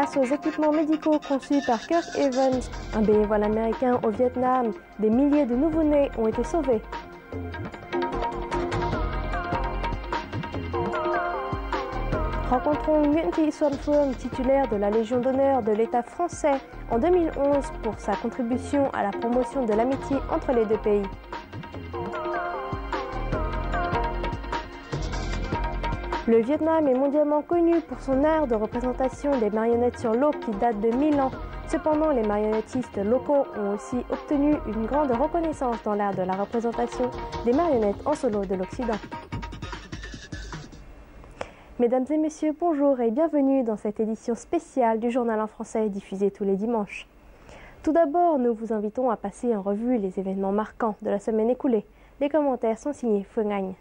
grâce aux équipements médicaux conçus par Kirk Evans, un bénévole américain au Vietnam, des milliers de nouveau-nés ont été sauvés. Rencontrons Nguyen Thi Xuan Phuong, titulaire de la Légion d'honneur de l'État français en 2011 pour sa contribution à la promotion de l'amitié entre les deux pays. Le Vietnam est mondialement connu pour son art de représentation des marionnettes sur l'eau qui date de 1000 ans. Cependant, les marionnettistes locaux ont aussi obtenu une grande reconnaissance dans l'art de la représentation des marionnettes en solo de l'Occident. Mesdames et messieurs, bonjour et bienvenue dans cette édition spéciale du Journal en français diffusée tous les dimanches. Tout d'abord, nous vous invitons à passer en revue les événements marquants de la semaine écoulée. Les commentaires sont signés Phuong Anh.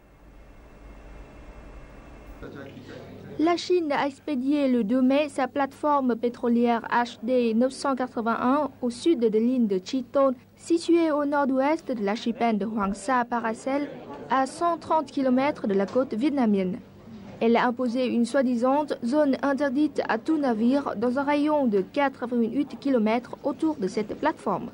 La Chine a expédié le 2 mai sa plateforme pétrolière HD 981 au sud de l'île de Chiton, située au nord-ouest de l'archipel de Hoàng Sa Paracel, à 130 km de la côte vietnamienne. Elle a imposé une soi-disant zone interdite à tout navire dans un rayon de 4,8 km autour de cette plateforme.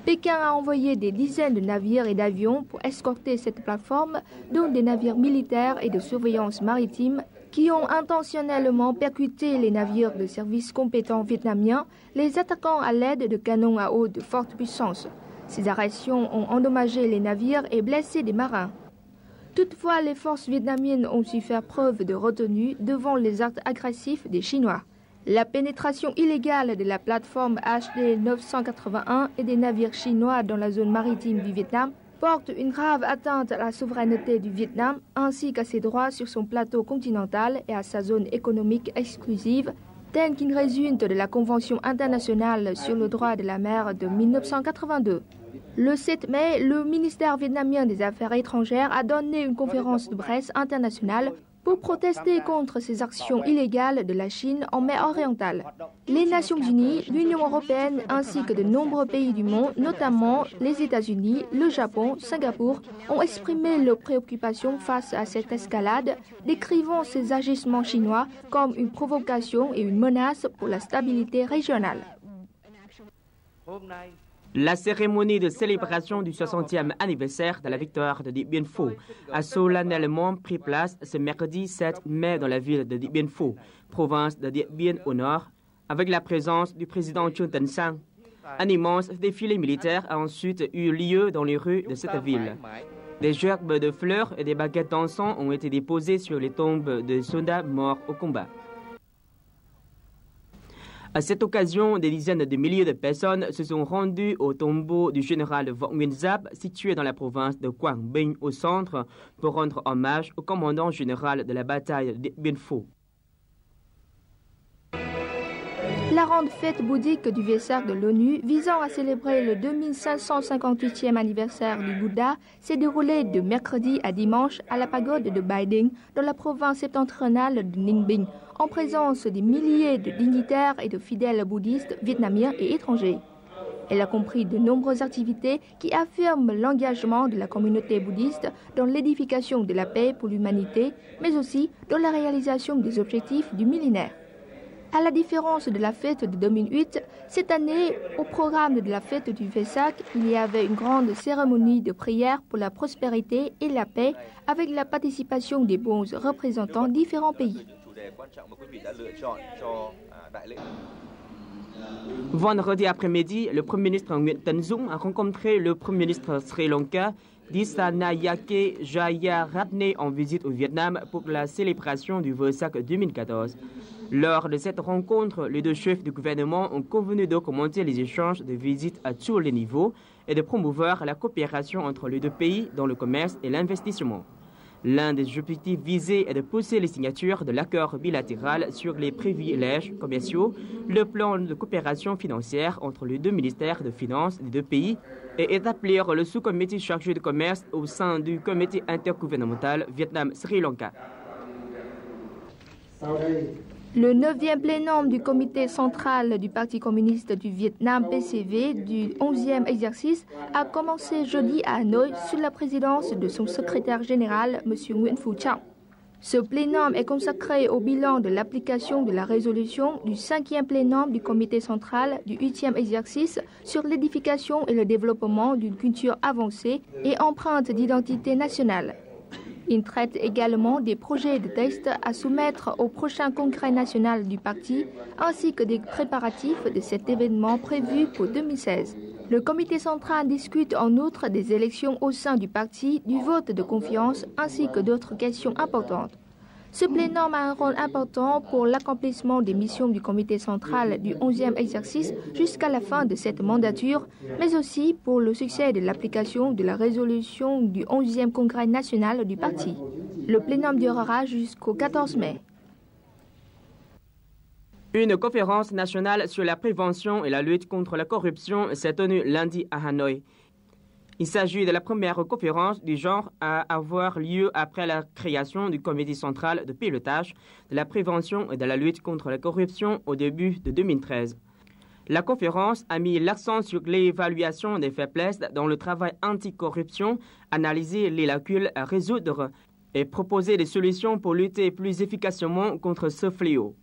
Pékin a envoyé des dizaines de navires et d'avions pour escorter cette plateforme, dont des navires militaires et de surveillance maritime qui ont intentionnellement percuté les navires de service compétents vietnamiens, les attaquant à l'aide de canons à eau de forte puissance. Ces agressions ont endommagé les navires et blessé des marins. Toutefois, les forces vietnamiennes ont su faire preuve de retenue devant les actes agressifs des Chinois. La pénétration illégale de la plateforme HD 981 et des navires chinois dans la zone maritime du Vietnam porte une grave atteinte à la souveraineté du Vietnam ainsi qu'à ses droits sur son plateau continental et à sa zone économique exclusive, telle qu'il résulte de la Convention internationale sur le droit de la mer de 1982. Le 7 mai, le ministère vietnamien des Affaires étrangères a donné une conférence de presse internationale pour protester contre ces actions illégales de la Chine en mer orientale. Les Nations Unies, l'Union européenne ainsi que de nombreux pays du monde, notamment les États-Unis, le Japon, Singapour, ont exprimé leurs préoccupations face à cette escalade, décrivant ces agissements chinois comme une provocation et une menace pour la stabilité régionale. La cérémonie de célébration du 60e anniversaire de la victoire de Điện Biên Phủ a solennellement pris place ce mercredi 7 mai dans la ville de Điện Biên Phủ, province de Điện Biên au nord, avec la présence du président Trương Tấn Sang. Un immense défilé militaire a ensuite eu lieu dans les rues de cette ville. Des gerbes de fleurs et des baguettes d'encens ont été déposées sur les tombes de soldats morts au combat. À cette occasion, des dizaines de milliers de personnes se sont rendues au tombeau du général Vo Nguyen Giap, situé dans la province de Quang Binh au centre, pour rendre hommage au commandant général de la bataille de Bien Phu. La grande fête bouddhique du Vesak de l'ONU, visant à célébrer le 2558e anniversaire du Bouddha, s'est déroulée de mercredi à dimanche à la pagode de Bai Dinh, dans la province septentrionale de Ninh Bình, en présence des milliers de dignitaires et de fidèles bouddhistes vietnamiens et étrangers. Elle a compris de nombreuses activités qui affirment l'engagement de la communauté bouddhiste dans l'édification de la paix pour l'humanité, mais aussi dans la réalisation des objectifs du millénaire. À la différence de la fête de 2008, cette année, au programme de la fête du Vesak, il y avait une grande cérémonie de prière pour la prospérité et la paix avec la participation des bons représentants de différents pays. Vendredi après-midi, le Premier ministre Nguyen Tân Dung a rencontré le Premier ministre Sri Lanka, Dissanayake Jayaratne, en visite au Vietnam pour la célébration du Vesak 2014. Lors de cette rencontre, les deux chefs du gouvernement ont convenu de commenter les échanges de visites à tous les niveaux et de promouvoir la coopération entre les deux pays dans le commerce et l'investissement. L'un des objectifs visés est de pousser les signatures de l'accord bilatéral sur les privilèges commerciaux, le plan de coopération financière entre les deux ministères de finances des deux pays et établir le sous-comité chargé de commerce au sein du comité intergouvernemental Vietnam-Sri Lanka. Le 9e plénum du comité central du Parti communiste du Vietnam PCV du 11e exercice a commencé jeudi à Hanoï sous la présidence de son secrétaire général, M. Nguyễn Phú Trọng. Ce plénum est consacré au bilan de l'application de la résolution du 5e plénum du comité central du 8e exercice sur l'édification et le développement d'une culture avancée et empreinte d'identité nationale. Il traite également des projets de texte à soumettre au prochain congrès national du parti ainsi que des préparatifs de cet événement prévu pour 2016. Le comité central discute en outre des élections au sein du parti, du vote de confiance ainsi que d'autres questions importantes. Ce plénum a un rôle important pour l'accomplissement des missions du comité central du 11e exercice jusqu'à la fin de cette mandature, mais aussi pour le succès de l'application de la résolution du 11e congrès national du parti. Le plénum durera jusqu'au 14 mai. Une conférence nationale sur la prévention et la lutte contre la corruption s'est tenue lundi à Hanoï. Il s'agit de la première conférence du genre à avoir lieu après la création du comité central de pilotage de la prévention et de la lutte contre la corruption au début de 2013. La conférence a mis l'accent sur l'évaluation des faiblesses dans le travail anticorruption, analyser les lacunes à résoudre et proposer des solutions pour lutter plus efficacement contre ce fléau.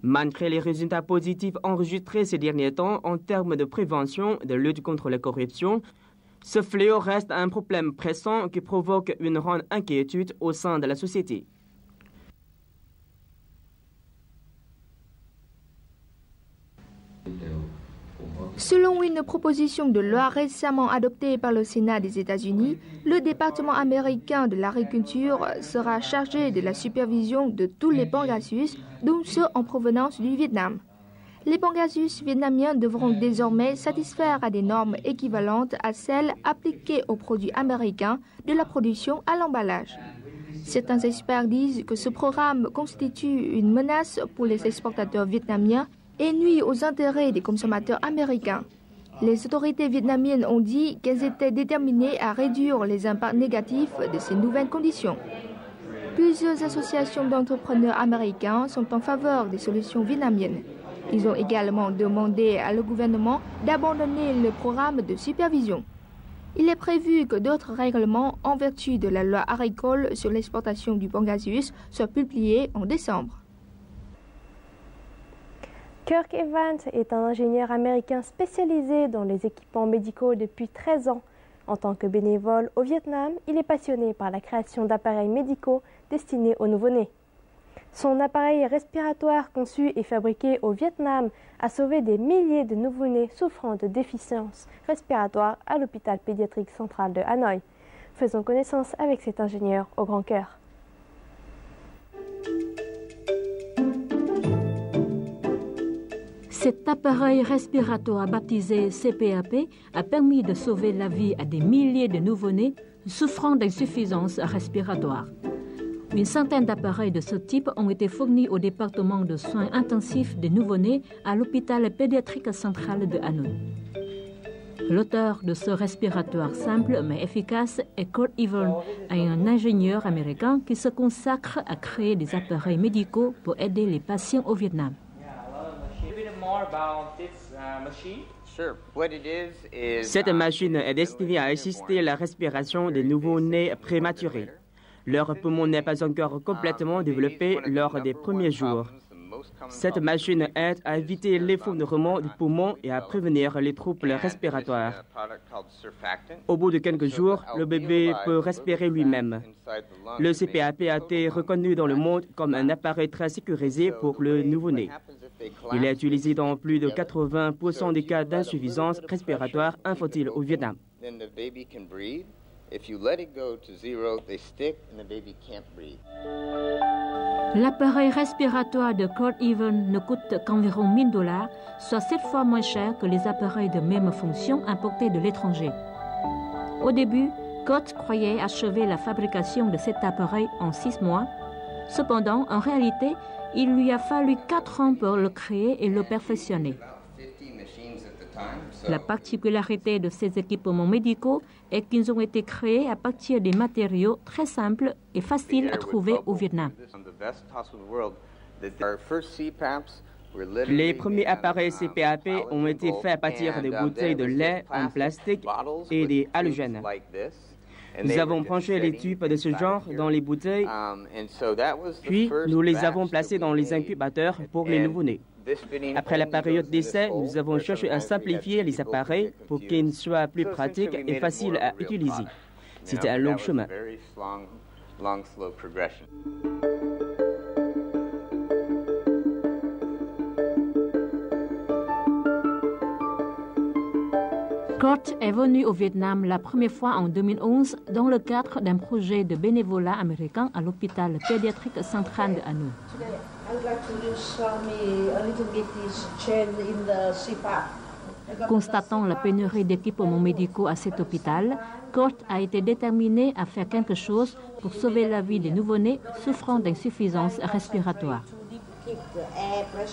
Malgré les résultats positifs enregistrés ces derniers temps en termes de prévention et de lutte contre la corruption, ce fléau reste un problème pressant qui provoque une grande inquiétude au sein de la société. Selon une proposition de loi récemment adoptée par le Sénat des États-Unis, le département américain de l'agriculture sera chargé de la supervision de tous les pangasius, dont ceux en provenance du Vietnam. Les pangasius vietnamiens devront désormais satisfaire à des normes équivalentes à celles appliquées aux produits américains de la production à l'emballage. Certains experts disent que ce programme constitue une menace pour les exportateurs vietnamiens et nuit aux intérêts des consommateurs américains. Les autorités vietnamiennes ont dit qu'elles étaient déterminées à réduire les impacts négatifs de ces nouvelles conditions. Plusieurs associations d'entrepreneurs américains sont en faveur des solutions vietnamiennes. Ils ont également demandé à le gouvernement d'abandonner le programme de supervision. Il est prévu que d'autres règlements en vertu de la loi agricole sur l'exportation du pangasius soient publiés en décembre. Kirk Evans est un ingénieur américain spécialisé dans les équipements médicaux depuis 13 ans. En tant que bénévole au Vietnam, il est passionné par la création d'appareils médicaux destinés aux nouveau-nés. Son appareil respiratoire conçu et fabriqué au Vietnam a sauvé des milliers de nouveau-nés souffrant de déficiences respiratoires à l'hôpital pédiatrique central de Hanoï. Faisons connaissance avec cet ingénieur au grand cœur. Cet appareil respiratoire baptisé CPAP a permis de sauver la vie à des milliers de nouveau-nés souffrant d'insuffisance respiratoire. Une centaine d'appareils de ce type ont été fournis au département de soins intensifs des nouveau-nés à l'hôpital pédiatrique central de Hanoï. L'auteur de ce respiratoire simple mais efficace est Kurt Evans, un ingénieur américain qui se consacre à créer des appareils médicaux pour aider les patients au Vietnam. Cette machine est destinée à assister à la respiration des nouveau-nés prématurés. Leur poumon n'est pas encore complètement développé lors des premiers jours. Cette machine aide à éviter l'effondrement du poumon et à prévenir les troubles respiratoires. Au bout de quelques jours, le bébé peut respirer lui-même. Le CPAP a été reconnu dans le monde comme un appareil très sécurisé pour le nouveau-né. Il est utilisé dans plus de 80% des cas d'insuffisance respiratoire infantile au Vietnam. L'appareil respiratoire de Kurt Evans ne coûte qu'environ $1000, soit 7 fois moins cher que les appareils de même fonction importés de l'étranger. Au début, Kurt croyait achever la fabrication de cet appareil en 6 mois. Cependant, en réalité, il lui a fallu 4 ans pour le créer et le perfectionner. La particularité de ces équipements médicaux est qu'ils ont été créés à partir des matériaux très simples et faciles à trouver au Vietnam. Les premiers appareils CPAP ont été faits à partir de bouteilles de lait en plastique et des halogènes. Nous avons branché les tubes de ce genre dans les bouteilles, puis nous les avons placés dans les incubateurs pour les nouveau-nés. Après la période d'essai, nous avons cherché à simplifier les appareils pour qu'ils soient plus pratiques et faciles à utiliser. C'était un long chemin. Kurt est venu au Vietnam la première fois en 2011 dans le cadre d'un projet de bénévolat américain à l'hôpital pédiatrique central de Hanoi. Constatant la pénurie d'équipements médicaux à cet hôpital, Kurt a été déterminé à faire quelque chose pour sauver la vie des nouveau-nés souffrant d'insuffisance respiratoire.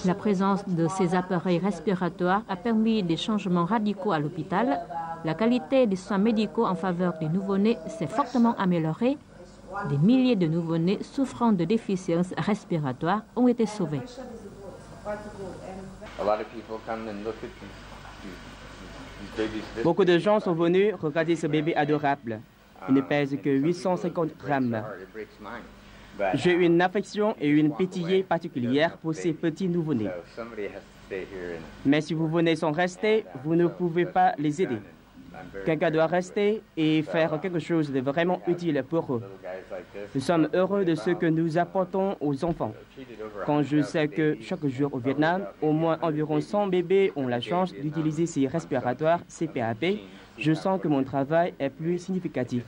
La présence de ces appareils respiratoires a permis des changements radicaux à l'hôpital. La qualité des soins médicaux en faveur des nouveau-nés s'est fortement améliorée. Des milliers de nouveau-nés souffrant de déficiences respiratoires ont été sauvés. Beaucoup de gens sont venus regarder ce bébé adorable. Il ne pèse que 850 grammes. J'ai une affection et une pitié particulière pour ces petits nouveau-nés. Mais si vous venez sans rester, vous ne pouvez pas les aider. Quelqu'un doit rester et faire quelque chose de vraiment utile pour eux. Nous sommes heureux de ce que nous apportons aux enfants. Quand je sais que chaque jour au Vietnam, au moins environ 100 bébés ont la chance d'utiliser ces respiratoires CPAP, je sens que mon travail est plus significatif.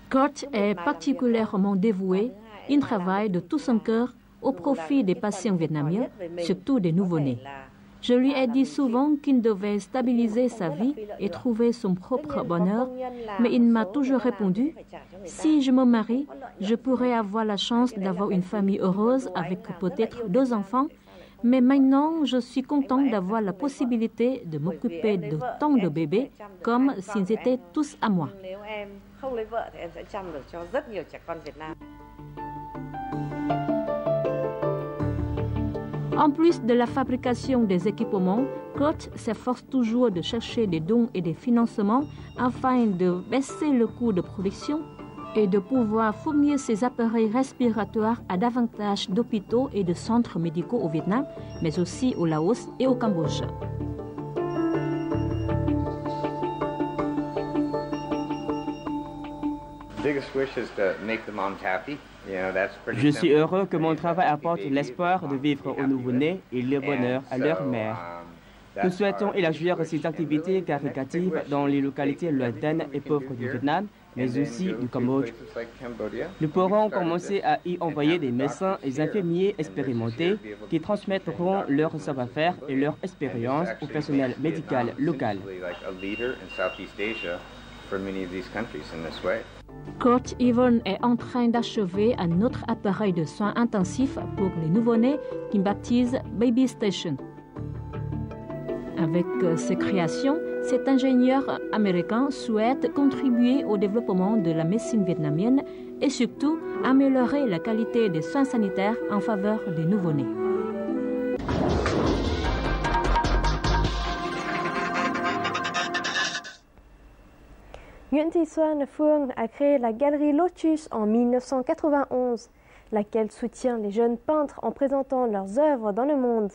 Kurt est particulièrement dévoué. Il travaille de tout son cœur au profit des patients vietnamiens, surtout des nouveau-nés. Je lui ai dit souvent qu'il devait stabiliser sa vie et trouver son propre bonheur, mais il m'a toujours répondu, « Si je me marie, je pourrais avoir la chance d'avoir une famille heureuse avec peut-être 2 enfants, mais maintenant je suis content d'avoir la possibilité de m'occuper de tant de bébés comme s'ils étaient tous à moi. » En plus de la fabrication des équipements, Kurt s'efforce toujours de chercher des dons et des financements afin de baisser le coût de production et de pouvoir fournir ces appareils respiratoires à davantage d'hôpitaux et de centres médicaux au Vietnam, mais aussi au Laos et au Cambodge. Je suis heureux que mon travail apporte l'espoir de vivre aux nouveau-nés et le bonheur à leur mère. Nous souhaitons élargir ces activités caritatives dans les localités lointaines et pauvres du Vietnam, mais aussi du Cambodge. Nous pourrons commencer à y envoyer des médecins et infirmiers expérimentés qui transmettront leur savoir-faire et leur expérience au personnel médical local. Kurt Even est en train d'achever un autre appareil de soins intensifs pour les nouveau-nés qu'il baptise Baby Station. Avec ses créations, cet ingénieur américain souhaite contribuer au développement de la médecine vietnamienne et surtout améliorer la qualité des soins sanitaires en faveur des nouveau-nés. Nguyễn Thị Xuân Phương a créé la galerie Lotus en 1991, laquelle soutient les jeunes peintres en présentant leurs œuvres dans le monde.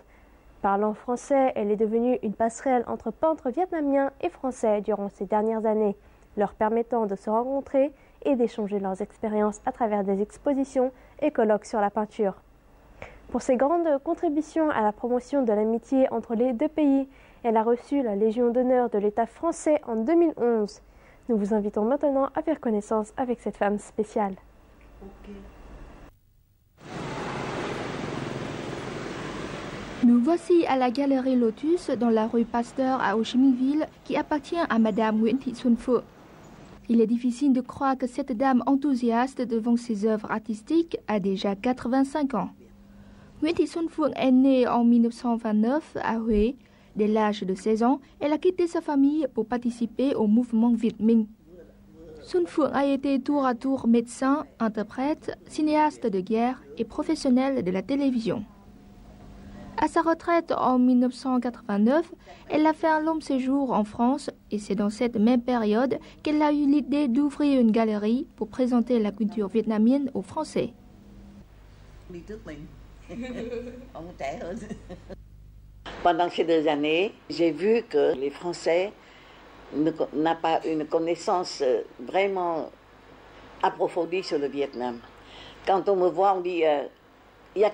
Parlant français, elle est devenue une passerelle entre peintres vietnamiens et français durant ces dernières années, leur permettant de se rencontrer et d'échanger leurs expériences à travers des expositions et colloques sur la peinture. Pour ses grandes contributions à la promotion de l'amitié entre les deux pays, elle a reçu la Légion d'honneur de l'État français en 2011. Nous vous invitons maintenant à faire connaissance avec cette femme spéciale. Nous voici à la galerie Lotus dans la rue Pasteur à Ho Chi Minh Ville qui appartient à Madame Nguyễn Thị Xuân Phượng. Il est difficile de croire que cette dame enthousiaste devant ses œuvres artistiques a déjà 85 ans. Nguyễn Thị Xuân Phượng est née en 1929 à Huế. Dès l'âge de 16 ans, elle a quitté sa famille pour participer au mouvement Việt Minh. Xuân Phượng a été tour à tour médecin, interprète, cinéaste de guerre et professionnelle de la télévision. À sa retraite en 1989, elle a fait un long séjour en France et c'est dans cette même période qu'elle a eu l'idée d'ouvrir une galerie pour présenter la culture vietnamienne aux Français. Pendant ces 2 années, j'ai vu que les Français n'ont pas une connaissance vraiment approfondie sur le Vietnam. Quand on me voit, on dit il y a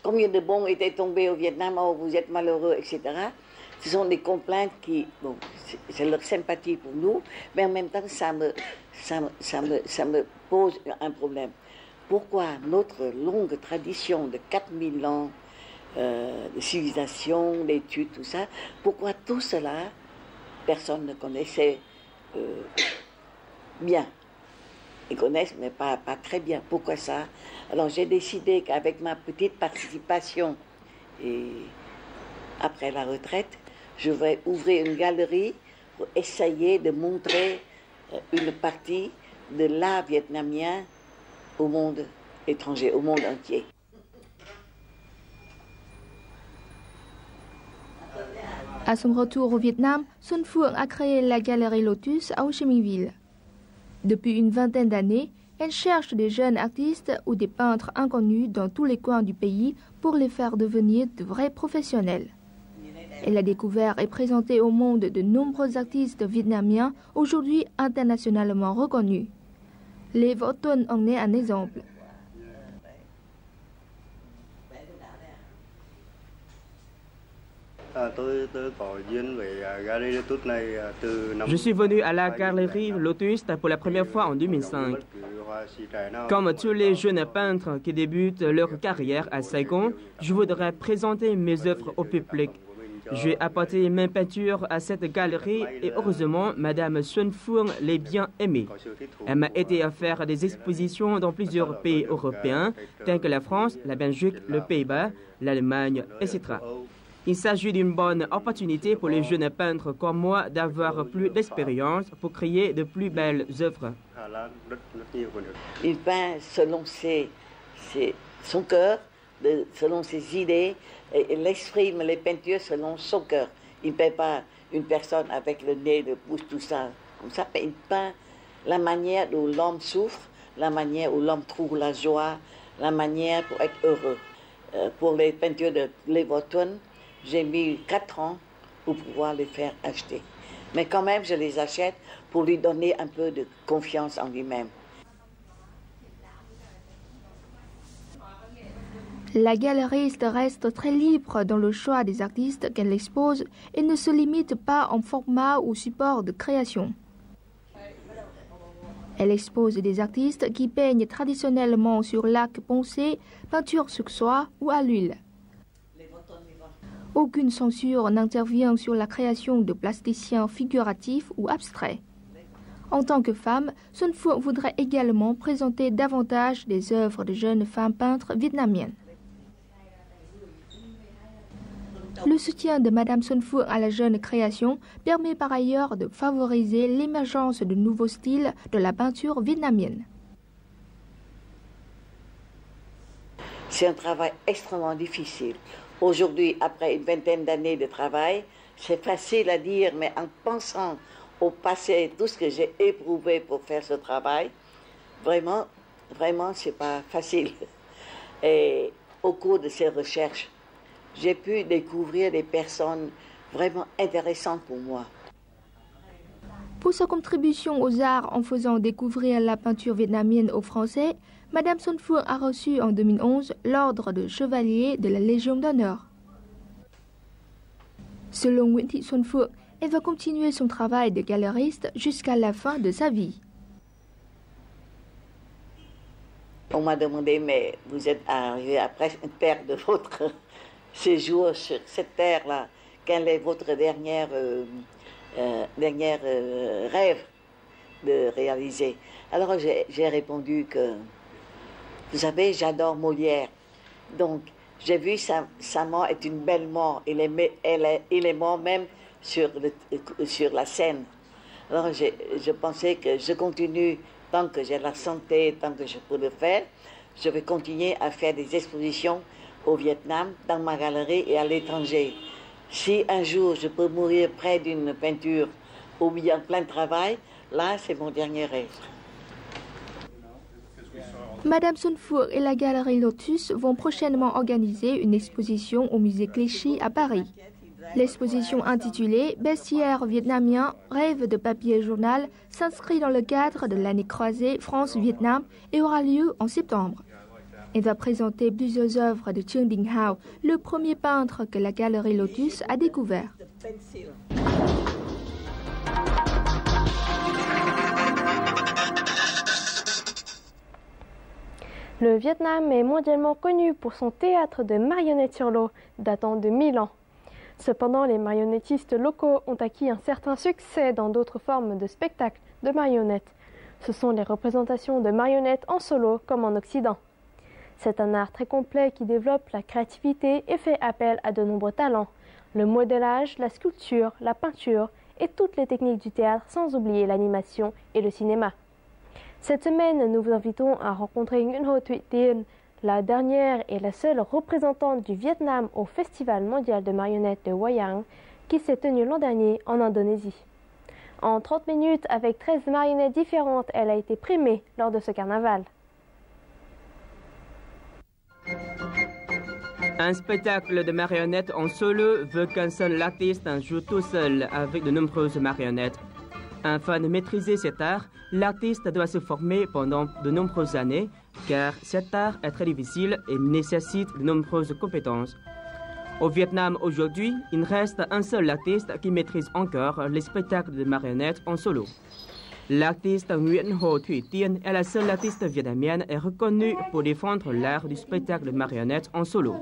combien de bombes étaient tombées au Vietnam, oh, vous êtes malheureux, etc. Ce sont des complaintes qui, bon, c'est leur sympathie pour nous, mais en même temps, ça me pose un problème. Pourquoi notre longue tradition de 4000 ans de civilisation, d'études, tout ça, pourquoi tout cela, personne ne connaissait bien. Ils connaissent, mais pas très bien. Pourquoi ça? Alors j'ai décidé qu'avec ma petite participation, et après la retraite, je vais ouvrir une galerie pour essayer de montrer une partie de l'art vietnamien au monde étranger, au monde entier. À son retour au Vietnam, Xuân Phượng a créé la galerie Lotus à Ho Chi Minh Ville. Depuis une vingtaine d'années, elle cherche des jeunes artistes ou des peintres inconnus dans tous les coins du pays pour les faire devenir de vrais professionnels. Elle a découvert et présenté au monde de nombreux artistes vietnamiens aujourd'hui internationalement reconnus. Lê Võ Tuân en est un exemple. Je suis venu à la galerie Lotus pour la première fois en 2005. Comme tous les jeunes peintres qui débutent leur carrière à Saigon, je voudrais présenter mes œuvres au public. J'ai apporté mes peintures à cette galerie et heureusement, Madame Xuân Phượng les bien aimées. Elle m'a aidé à faire des expositions dans plusieurs pays européens, tels que la France, la Belgique, le Pays-Bas, l'Allemagne, etc. Il s'agit d'une bonne opportunité pour les jeunes peintres comme moi d'avoir plus d'expérience pour créer de plus belles œuvres. Il peint selon son cœur, selon ses idées, et il exprime les peintures selon son cœur. Il ne peint pas une personne avec le nez, le pouce, tout ça. Comme ça, il peint la manière dont l'homme souffre, la manière où l'homme trouve la joie, la manière pour être heureux. Pour les peintures de Lê Võ Tuân, j'ai mis 4 ans pour pouvoir les faire acheter. Mais quand même, je les achète pour lui donner un peu de confiance en lui-même. La galeriste reste très libre dans le choix des artistes qu'elle expose et ne se limite pas en format ou support de création. Elle expose des artistes qui peignent traditionnellement sur laque poncé, peinture sur soie ou à l'huile. Aucune censure n'intervient sur la création de plasticiens figuratifs ou abstraits. En tant que femme, Xuân Phượng voudrait également présenter davantage des œuvres de jeunes femmes peintres vietnamiennes. Le soutien de Madame Xuân Phượng à la jeune création permet par ailleurs de favoriser l'émergence de nouveaux styles de la peinture vietnamienne. C'est un travail extrêmement difficile. Aujourd'hui, après une vingtaine d'années de travail, c'est facile à dire, mais en pensant au passé, tout ce que j'ai éprouvé pour faire ce travail, vraiment, c'est pas facile. Et au cours de ces recherches, j'ai pu découvrir des personnes vraiment intéressantes pour moi. Pour sa contribution aux arts en faisant découvrir la peinture vietnamienne aux Français, Madame Xuân Phượng a reçu en 2011 l'ordre de chevalier de la Légion d'honneur. Selon Nguyễn Thị Xuân Phượng, elle va continuer son travail de galeriste jusqu'à la fin de sa vie. On m'a demandé, mais vous êtes arrivé après une perte de votre séjour sur cette terre-là. Quel est votre dernier rêve de réaliser? Alors j'ai répondu que, vous savez, j'adore Molière. Donc, j'ai vu sa mort est une belle mort. Il est mort même sur la scène. Alors, je pensais que je continue, tant que j'ai la santé, tant que je peux le faire, je vais continuer à faire des expositions au Vietnam, dans ma galerie et à l'étranger. Si un jour je peux mourir près d'une peinture ou bien plein de travail, là c'est mon dernier rêve. Madame Xuân Phượng et la galerie Lotus vont prochainement organiser une exposition au musée Clichy à Paris. L'exposition intitulée Bestiaire vietnamien, rêve de papier journal s'inscrit dans le cadre de l'année croisée France-Vietnam et aura lieu en septembre. Elle va présenter plusieurs œuvres de Trương Đình Hào, le premier peintre que la galerie Lotus a découvert. Le Vietnam est mondialement connu pour son théâtre de marionnettes sur l'eau, datant de 1000 ans. Cependant, les marionnettistes locaux ont acquis un certain succès dans d'autres formes de spectacles de marionnettes. Ce sont les représentations de marionnettes en solo comme en Occident. C'est un art très complet qui développe la créativité et fait appel à de nombreux talents. Le modélage, la sculpture, la peinture et toutes les techniques du théâtre, sans oublier l'animation et le cinéma. Cette semaine, nous vous invitons à rencontrer Nguyễn Hồ Thụy Tiên, la dernière et la seule représentante du Vietnam au Festival mondial de marionnettes de Wayang, qui s'est tenu l'an dernier en Indonésie. En 30 minutes, avec 13 marionnettes différentes, elle a été primée lors de ce carnaval. Un spectacle de marionnettes en solo veut qu'un seul artiste joue tout seul avec de nombreuses marionnettes. Afin de maîtriser cet art, l'artiste doit se former pendant de nombreuses années, car cet art est très difficile et nécessite de nombreuses compétences. Au Vietnam aujourd'hui, il reste un seul artiste qui maîtrise encore les spectacles de marionnettes en solo. L'artiste Nguyễn Hồ Thụy Tiên est la seule artiste vietnamienne et reconnue pour défendre l'art du spectacle de marionnettes en solo.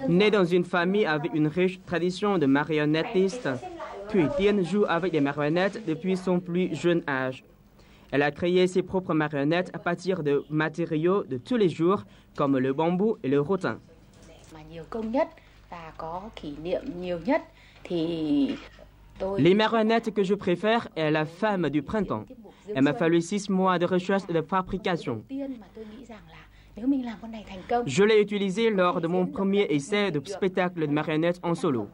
Née dans une famille avec une riche tradition de marionnettistes, Thụy Tiên joue avec des marionnettes depuis son plus jeune âge. Elle a créé ses propres marionnettes à partir de matériaux de tous les jours comme le bambou et le rotin. Les marionnettes que je préfère est la femme du printemps. Il m'a fallu 6 mois de recherche et de fabrication. Je l'ai utilisé lors de mon premier essai de spectacle de marionnettes en solo.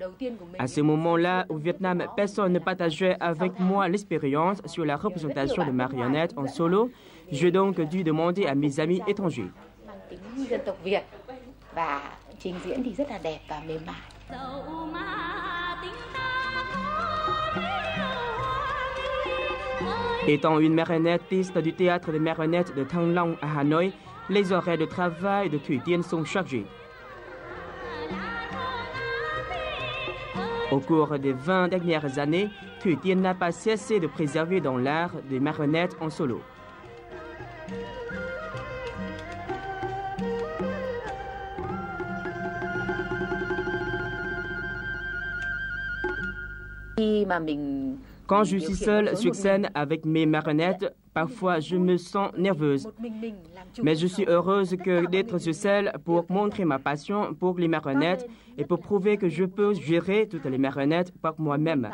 À ce moment-là, au Vietnam, personne ne partageait avec moi l'expérience sur la représentation de marionnettes en solo. J'ai donc dû demander à mes amis étrangers. Étant une marionnettiste du théâtre de marionnettes de Thăng Long à Hanoï, les horaires de travail de Thụy Tiên sont chargés. Au cours des 20 dernières années, Thụy Tiên n'a pas cessé de préserver dans l'art des marionnettes en solo. Quand je suis seule sur scène avec mes marionnettes, parfois je me sens nerveuse. Mais je suis heureuse d'être sur scène pour montrer ma passion pour les marionnettes et pour prouver que je peux gérer toutes les marionnettes par moi-même.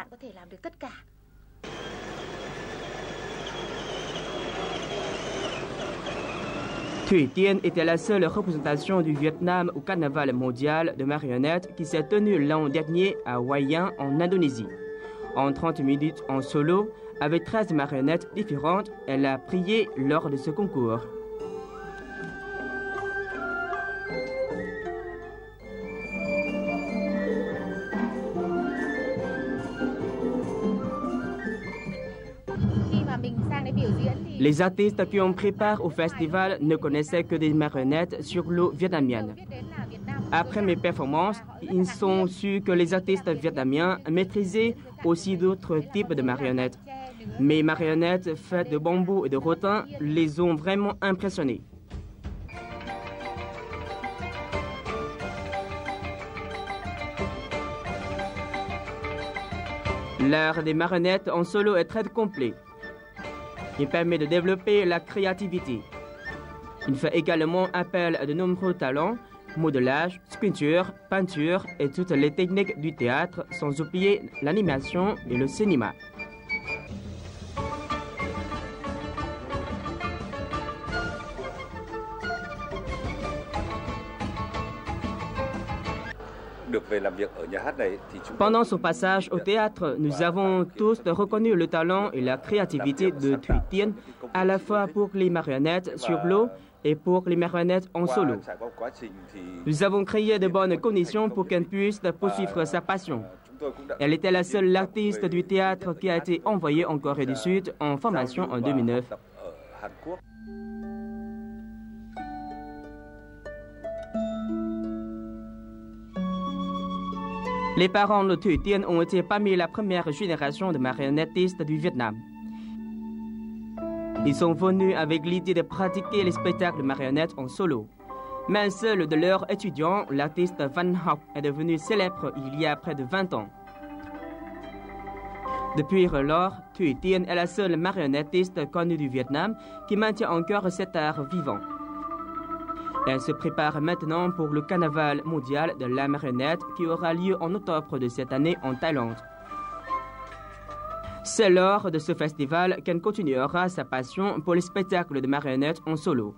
Thụy Tiên était la seule représentation du Vietnam au carnaval mondial de marionnettes qui s'est tenu l'an dernier à Wayang en Indonésie. En 30 minutes en solo, avec 13 marionnettes différentes, elle a brillé lors de ce concours. Les artistes qui ont pris part au festival ne connaissaient que des marionnettes sur l'eau vietnamienne. Après mes performances, ils ont su que les artistes vietnamiens maîtrisaient aussi d'autres types de marionnettes. Mes marionnettes faites de bambou et de rotin les ont vraiment impressionnés. L'art des marionnettes en solo est très complet. Il permet de développer la créativité. Il fait également appel à de nombreux talents, modelage, sculpture, peinture et toutes les techniques du théâtre, sans oublier l'animation et le cinéma. Pendant son passage au théâtre, nous avons tous reconnu le talent et la créativité de Thủy Tiên, à la fois pour les marionnettes sur l'eau et pour les marionnettes en solo. Nous avons créé de bonnes conditions pour qu'elle puisse poursuivre sa passion. Elle était la seule artiste du théâtre qui a été envoyée en Corée du Sud en formation en 2009. Les parents de Thủy Tiên ont été parmi la première génération de marionnettistes du Vietnam. Ils sont venus avec l'idée de pratiquer les spectacles de marionnettes en solo. Mais un seul de leurs étudiants, l'artiste Van Hoc, est devenu célèbre il y a près de 20 ans. Depuis lors, Thủy Tiên est la seule marionnettiste connue du Vietnam qui maintient encore cet art vivant. Elle se prépare maintenant pour le carnaval mondial de la marionnette qui aura lieu en octobre de cette année en Thaïlande. C'est lors de ce festival qu'elle continuera sa passion pour les spectacles de marionnettes en solo.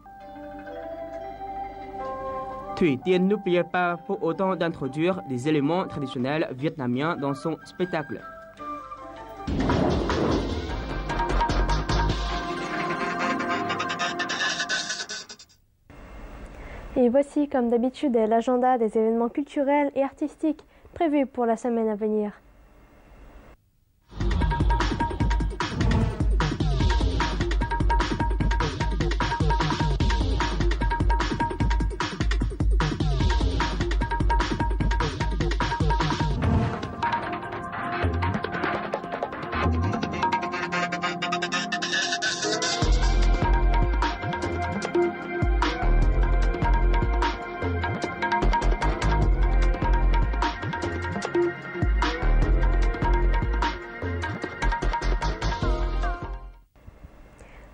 Thủy Tiên n'oublie pas pour autant d'introduire des éléments traditionnels vietnamiens dans son spectacle. Et voici, comme d'habitude, l'agenda des événements culturels et artistiques prévus pour la semaine à venir.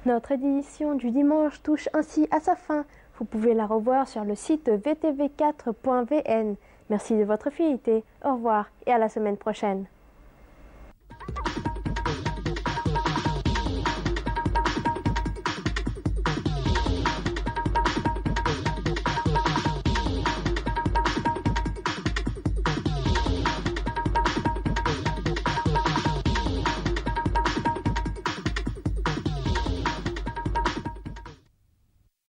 Notre édition du dimanche touche ainsi à sa fin. Vous pouvez la revoir sur le site vtv4.vn. Merci de votre fidélité. Au revoir et à la semaine prochaine.